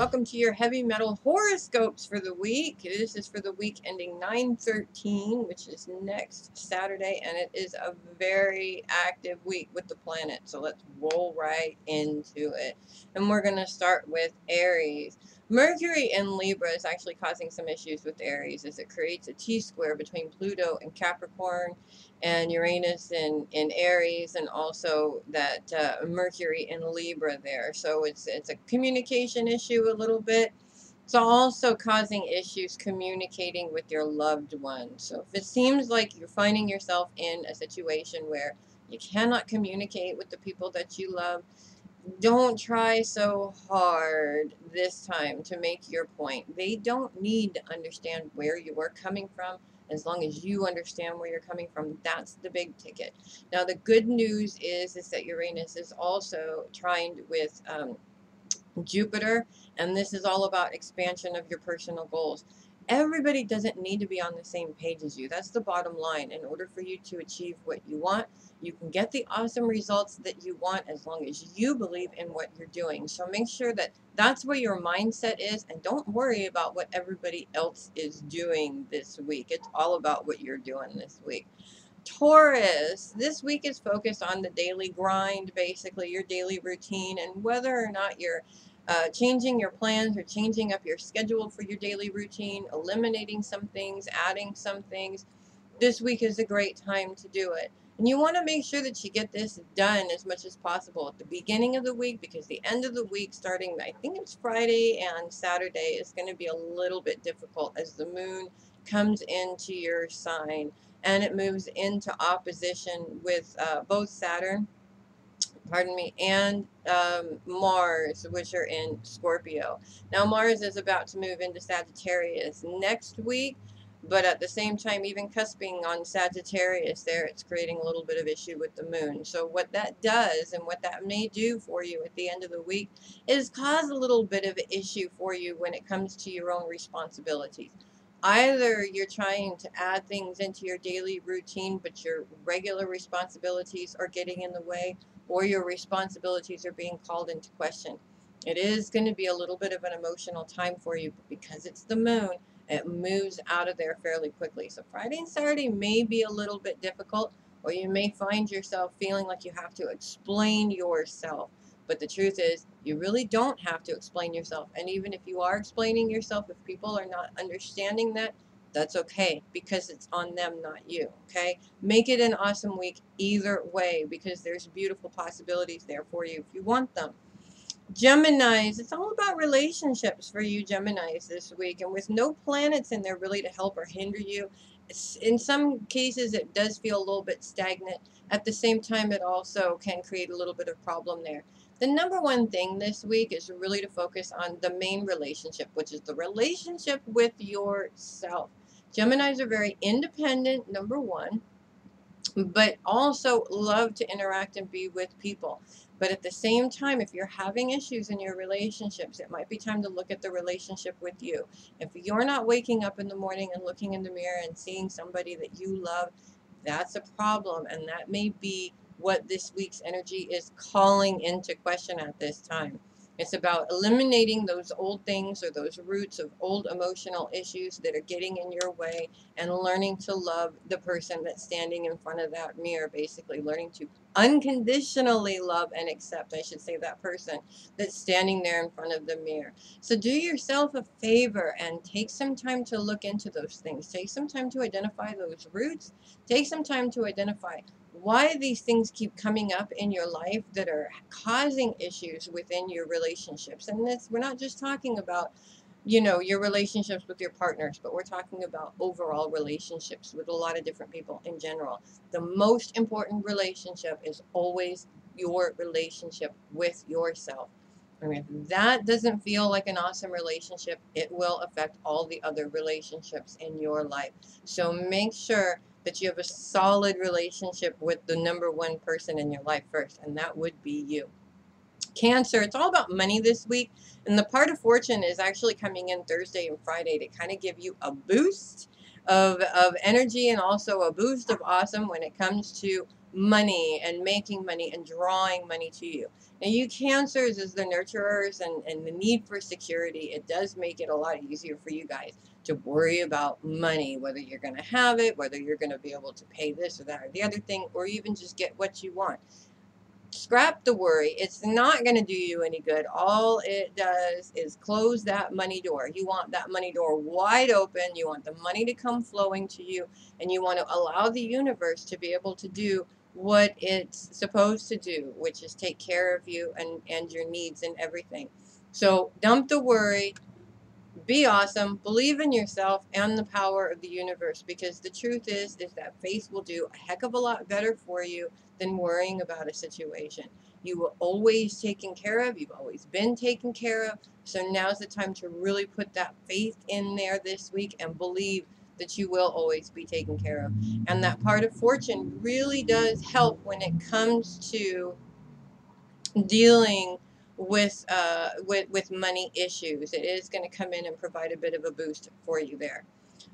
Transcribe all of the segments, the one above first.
welcome to your heavy metal horoscopes for the week. This is for the week ending 9/13, which is next Saturday, and it is a very active week with the planet. So let's roll right into it. And we're going to start with Aries. Mercury in Libra is actually causing some issues with Aries as it creates a T-square between Pluto and Capricorn and Uranus in Aries, and also that Mercury in Libra there. So it's a communication issue a little bit. It's also causing issues communicating with your loved ones. So if it seems like you're finding yourself in a situation where you cannot communicate with the people that you love, don't try so hard this time to make your point. They don't need to understand where you are coming from. As long as you understand where you're coming from, that's the big ticket. Now, the good news is that Uranus is also trined with Jupiter, and this is all about expansion of your personal goals. Everybody doesn't need to be on the same page as you. That's the bottom line. In order for you to achieve what you want, you can get the awesome results that you want as long as you believe in what you're doing. So make sure that that's where your mindset is, and don't worry about what everybody else is doing this week. It's all about what you're doing this week. Taurus, this week is focused on the daily grind, basically your daily routine, and whether or not you're changing your plans or changing up your schedule for your daily routine, eliminating some things, adding some things. This week is a great time to do it. And you want to make sure that you get this done as much as possible at the beginning of the week, because the end of the week, starting, I think it's Friday and Saturday, is going to be a little bit difficult as the moon comes into your sign and it moves into opposition with both Saturn, and Mars, which are in Scorpio. Now, Mars is about to move into Sagittarius next week, but at the same time, even cusping on Sagittarius there, it's creating a little bit of issue with the moon. So what that does, and what that may do for you at the end of the week, is cause a little bit of issue for you when it comes to your own responsibilities. Either you're trying to add things into your daily routine, but your regular responsibilities are getting in the way, or your responsibilities are being called into question. It is going to be a little bit of an emotional time for you, but because it's the moon, it moves out of there fairly quickly. So Friday and Saturday may be a little bit difficult, or you may find yourself feeling like you have to explain yourself. But the truth is, you really don't have to explain yourself. And even if you are explaining yourself, if people are not understanding that, that's okay, because it's on them, not you, okay? Make it an awesome week either way, because there's beautiful possibilities there for you if you want them. Geminis, it's all about relationships for you Geminis this week, and with no planets in there really to help or hinder you, in some cases it does feel a little bit stagnant. At the same time, it also can create a little bit of problem there. The number one thing this week is really to focus on the main relationship, which is the relationship with yourself. Geminis are very independent, number one, but also love to interact and be with people. But at the same time, if you're having issues in your relationships, it might be time to look at the relationship with you. If you're not waking up in the morning and looking in the mirror and seeing somebody that you love, that's a problem, and that may be what this week's energy is calling into question at this time. It's about eliminating those old things or those roots of old emotional issues that are getting in your way, and learning to love the person that's standing in front of that mirror, basically learning to unconditionally love and accept, I should say, that person that's standing there in front of the mirror. So do yourself a favor and take some time to look into those things. Take some time to identify those roots. Take some time to identify why these things keep coming up in your life that are causing issues within your relationships. And this, we're not just talking about, your relationships with your partners, but we're talking about overall relationships with a lot of different people in general. The most important relationship is always your relationship with yourself. I mean, if that doesn't feel like an awesome relationship, it will affect all the other relationships in your life. So make sure that you have a solid relationship with the number one person in your life first, and that would be you. Cancer, it's all about money this week, and the part of fortune is actually coming in Thursday and Friday to kind of give you a boost of energy, and also a boost of awesome when it comes to money and making money and drawing money to you. Now, you Cancers, as the nurturers and the need for security, it does make it a lot easier for you guys to worry about money, whether you're going to have it, whether you're going to be able to pay this or that or the other thing, or even just get what you want. Scrap the worry. It's not going to do you any good. All it does is close that money door. You want that money door wide open. You want the money to come flowing to you, and you want to allow the universe to be able to do what it's supposed to do, which is take care of you and your needs and everything. So dump the worry. Be awesome, believe in yourself and the power of the universe, because the truth is that faith will do a heck of a lot better for you than worrying about a situation. You were always taken care of, you've always been taken care of, so now's the time to really put that faith in there this week and believe that you will always be taken care of. And that part of fortune really does help when it comes to dealing with money issues. It is going to come in and provide a bit of a boost for you there.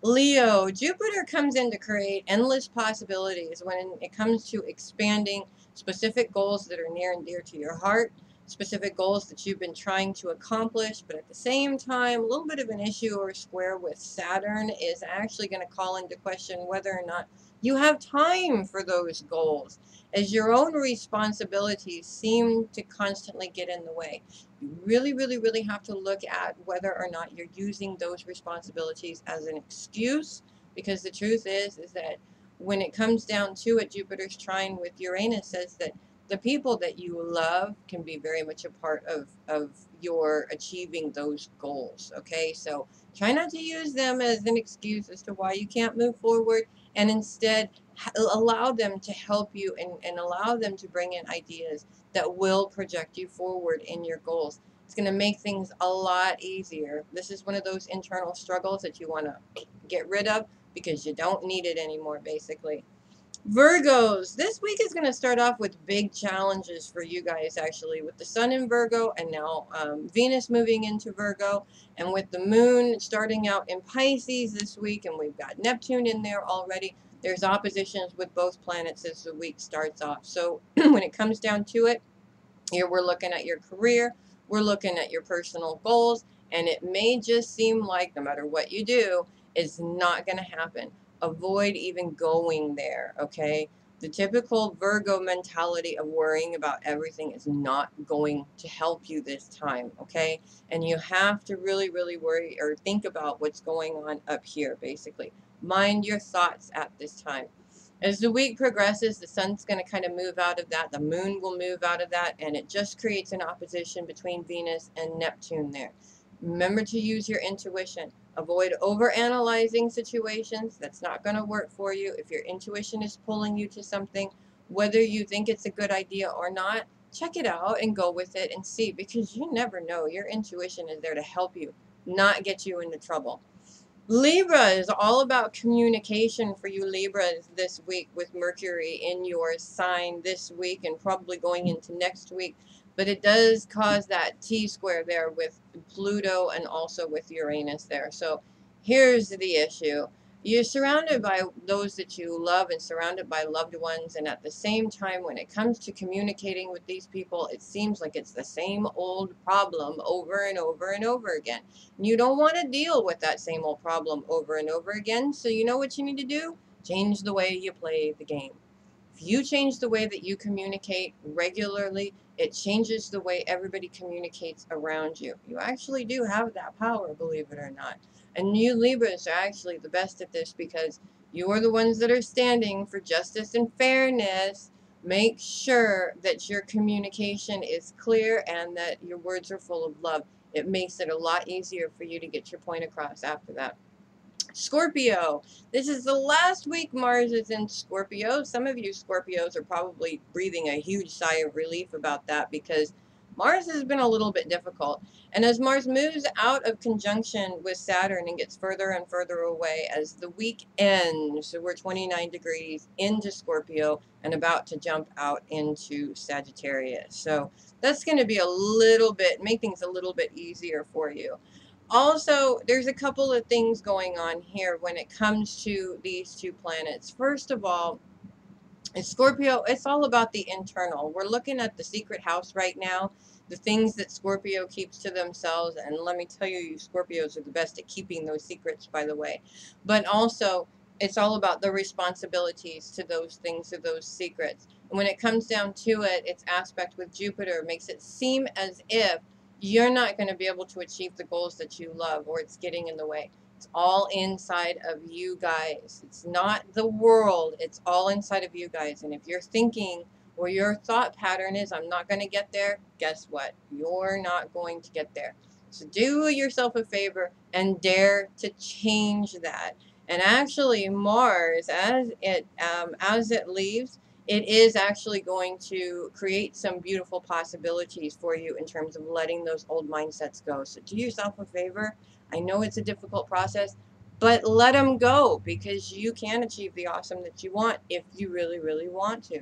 Leo, Jupiter comes in to create endless possibilities when it comes to expanding specific goals that are near and dear to your heart, specific goals that you've been trying to accomplish, but at the same time, a little bit of an issue or square with Saturn is actually going to call into question whether or not you have time for those goals, as your own responsibilities seem to constantly get in the way. You really, really, really have to look at whether or not you're using those responsibilities as an excuse, because the truth is that when it comes down to it, Jupiter's trine with Uranus says that the people that you love can be very much a part of your achieving those goals. Okay, so try not to use them as an excuse as to why you can't move forward, and instead allow them to help you and allow them to bring in ideas that will project you forward in your goals. It's going to make things a lot easier. This is one of those internal struggles that you want to get rid of because you don't need it anymore, basically. Virgos, this week is going to start off with big challenges for you guys, actually, with the sun in Virgo and now Venus moving into Virgo, and with the moon starting out in Pisces this week, and we've got Neptune in there already. There's oppositions with both planets as the week starts off. So when it comes down to it, here we're looking at your career, we're looking at your personal goals, and it may just seem like no matter what you do, it's not going to happen. Avoid even going there, okay? The typical Virgo mentality of worrying about everything is not going to help you this time, okay? And you have to really, really worry or think about what's going on up here, basically. Mind your thoughts at this time. As the week progresses, the sun's going to kind of move out of that. The moon will move out of that, and it just creates an opposition between Venus and Neptune there. Remember to use your intuition. Avoid overanalyzing situations. That's not going to work for you. If your intuition is pulling you to something, whether you think it's a good idea or not, check it out and go with it and see, because you never know. Your intuition is there to help you, not get you into trouble. Libra is all about communication for you Libras this week, with Mercury in your sign this week and probably going into next week. But it does cause that T-square there with Pluto and also with Uranus there. So here's the issue. You're surrounded by those that you love and surrounded by loved ones. And at the same time, when it comes to communicating with these people, it seems like it's the same old problem over and over and over again. You don't want to deal with that same old problem over and over again. So you know what you need to do? Change the way you play the game. If you change the way that you communicate regularly, it changes the way everybody communicates around you. You actually do have that power, believe it or not. And you Libras are actually the best at this, because you are the ones that are standing for justice and fairness. Make sure that your communication is clear and that your words are full of love. It makes it a lot easier for you to get your point across after that. Scorpio, this is the last week Mars is in Scorpio. Some of you Scorpios are probably breathing a huge sigh of relief about that, because Mars has been a little bit difficult. And as Mars moves out of conjunction with Saturn and gets further and further away as the week ends, so we're 29 degrees into Scorpio and about to jump out into Sagittarius. So that's going to be a little bit, make things a little bit easier for you. Also, there's a couple of things going on here when it comes to these two planets. First of all, And Scorpio, it's all about the internal. We're looking at the secret house right now, the things that Scorpio keeps to themselves. And let me tell you, you Scorpios are the best at keeping those secrets, by the way. But also, it's all about the responsibilities to those things, to those secrets. And when it comes down to it, its aspect with Jupiter makes it seem as if you're not going to be able to achieve the goals that you love, or it's getting in the way. It's all inside of you guys. It's not the world. It's all inside of you guys. And if you're thinking, or your thought pattern is, I'm not going to get there, guess what? You're not going to get there. So do yourself a favor and dare to change that. And actually, Mars, as it leaves, it is actually going to create some beautiful possibilities for you in terms of letting those old mindsets go. So do yourself a favor. I know it's a difficult process, but let them go, because you can achieve the awesome that you want if you really, really want to.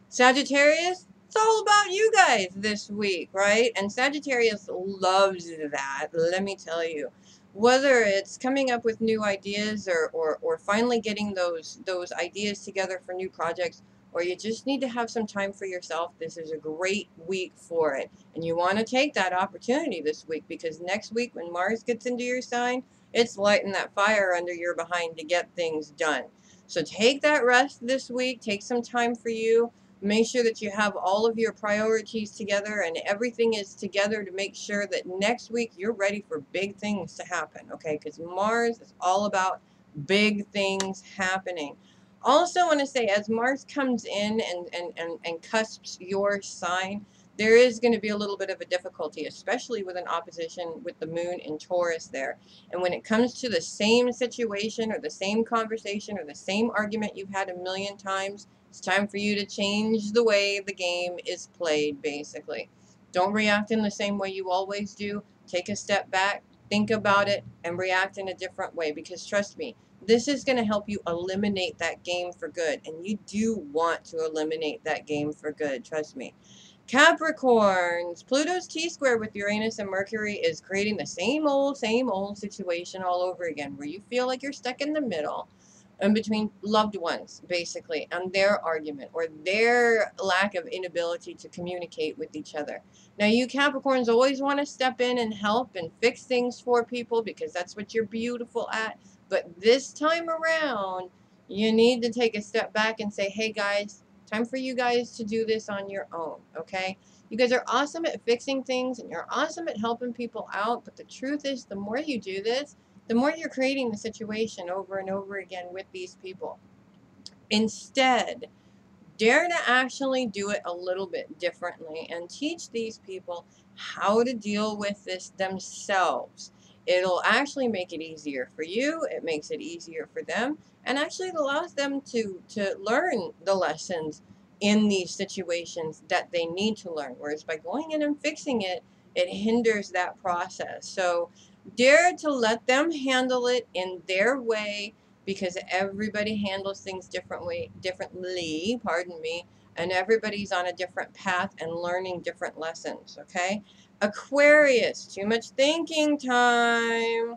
Sagittarius, it's all about you guys this week, right? And Sagittarius loves that, let me tell you. Whether it's coming up with new ideas, or finally getting those ideas together for new projects, or you just need to have some time for yourself, this is a great week for it. And you want to take that opportunity this week, because next week when Mars gets into your sign, it's lighting that fire under your behind to get things done. So take that rest this week, take some time for you. Make sure that you have all of your priorities together and everything is together to make sure that next week you're ready for big things to happen, okay? Because Mars is all about big things happening. Also want to say, as Mars comes in and cusps your sign, there is going to be a little bit of a difficulty, especially with an opposition with the moon in Taurus there. And when it comes to the same situation or the same conversation or the same argument you've had a million times, it's time for you to change the way the game is played, basically. Don't react in the same way you always do. Take a step back, think about it, and react in a different way, because trust me, this is going to help you eliminate that game for good. And you do want to eliminate that game for good, trust me. Capricorns, Pluto's T-square with Uranus and Mercury is creating the same old situation all over again, where you feel like you're stuck in the middle in between loved ones, basically, and their argument or their lack of inability to communicate with each other. Now, you Capricorns always want to step in and help and fix things for people, because that's what you're beautiful at. But this time around, you need to take a step back and say, hey guys, time for you guys to do this on your own, okay? You guys are awesome at fixing things and you're awesome at helping people out, but the truth is, the more you do this, the more you're creating the situation over and over again with these people. Instead, dare to actually do it a little bit differently and teach these people how to deal with this themselves. It'll actually make it easier for you. It makes it easier for them. And actually it allows them to learn the lessons in these situations that they need to learn. Whereas by going in and fixing it, it hinders that process. So dare to let them handle it in their way, because everybody handles things differently, pardon me, and everybody's on a different path and learning different lessons, okay? Aquarius, too much thinking time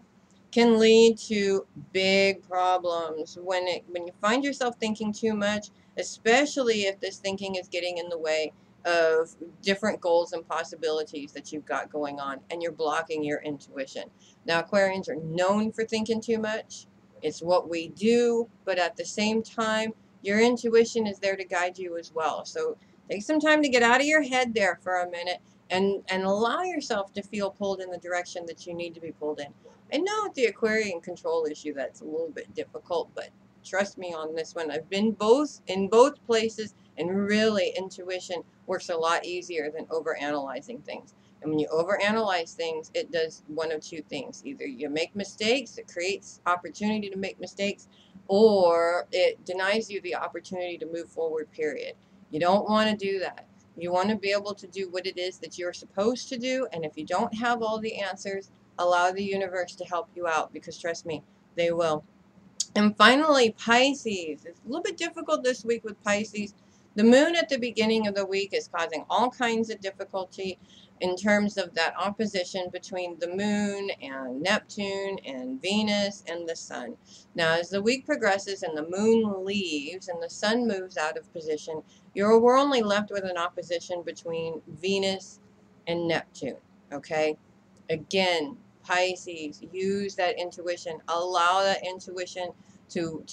can lead to big problems. When you find yourself thinking too much, especially if this thinking is getting in the way of different goals and possibilities that you've got going on, and you're blocking your intuition. Now, Aquarians are known for thinking too much. It's what we do, but at the same time, your intuition is there to guide you as well. So take some time to get out of your head there for a minute and allow yourself to feel pulled in the direction that you need to be pulled in. I know with the Aquarian control issue, that's a little bit difficult, but trust me on this one. I've been in both places, and really intuition works a lot easier than overanalyzing things. And when you overanalyze things, it does one of two things. Either you make mistakes, it creates opportunity to make mistakes, or it denies you the opportunity to move forward, period. You don't want to do that. You want to be able to do what it is that you're supposed to do. And if you don't have all the answers, allow the universe to help you out, because trust me, they will. And finally, Pisces. It's a little bit difficult this week with Pisces. The moon at the beginning of the week is causing all kinds of difficulty. in terms of that opposition between the moon and Neptune and Venus and the sun. Now, as the week progresses and the moon leaves and the sun moves out of position, we're only left with an opposition between Venus and Neptune. Okay? Again, Pisces, use that intuition. Allow that intuition to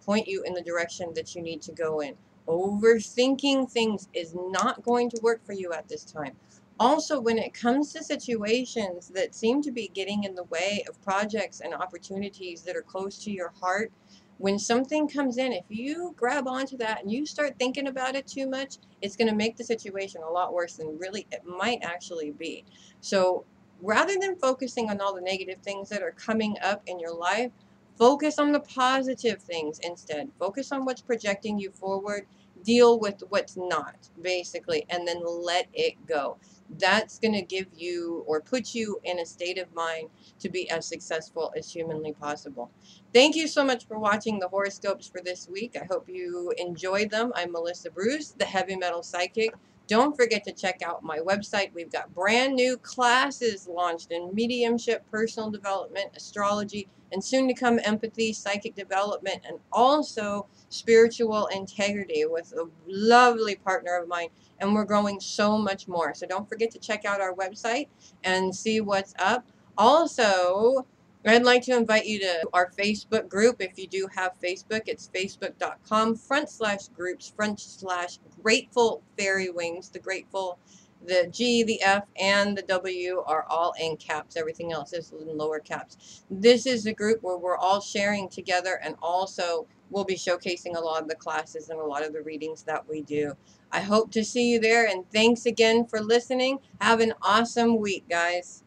point you in the direction that you need to go in. Overthinking things is not going to work for you at this time. Also, when it comes to situations that seem to be getting in the way of projects and opportunities that are close to your heart, when something comes in, if you grab onto that and you start thinking about it too much, it's going to make the situation a lot worse than really it might actually be. So rather than focusing on all the negative things that are coming up in your life, focus on the positive things instead. Focus on what's projecting you forward. Deal with what's not, basically, and then let it go. That's going to give you or put you in a state of mind to be as successful as humanly possible. Thank you so much for watching the horoscopes for this week. I hope you enjoyed them. I'm Melissa Bruce, the Heavy Metal Psychic. Don't forget to check out my website. We've got brand new classes launched in mediumship, personal development, astrology, and soon to come empathy, psychic development, and also spiritual integrity with a lovely partner of mine. And we're growing so much more. So don't forget to check out our website and see what's up. Also, I'd like to invite you to our Facebook group. If you do have Facebook, it's facebook.com/groups/Grateful Fairy Wings. The Grateful, the G, the F, and the W are all in caps. Everything else is in lower caps. This is a group where we're all sharing together, and also we'll be showcasing a lot of the classes and a lot of the readings that we do. I hope to see you there, and thanks again for listening. Have an awesome week, guys.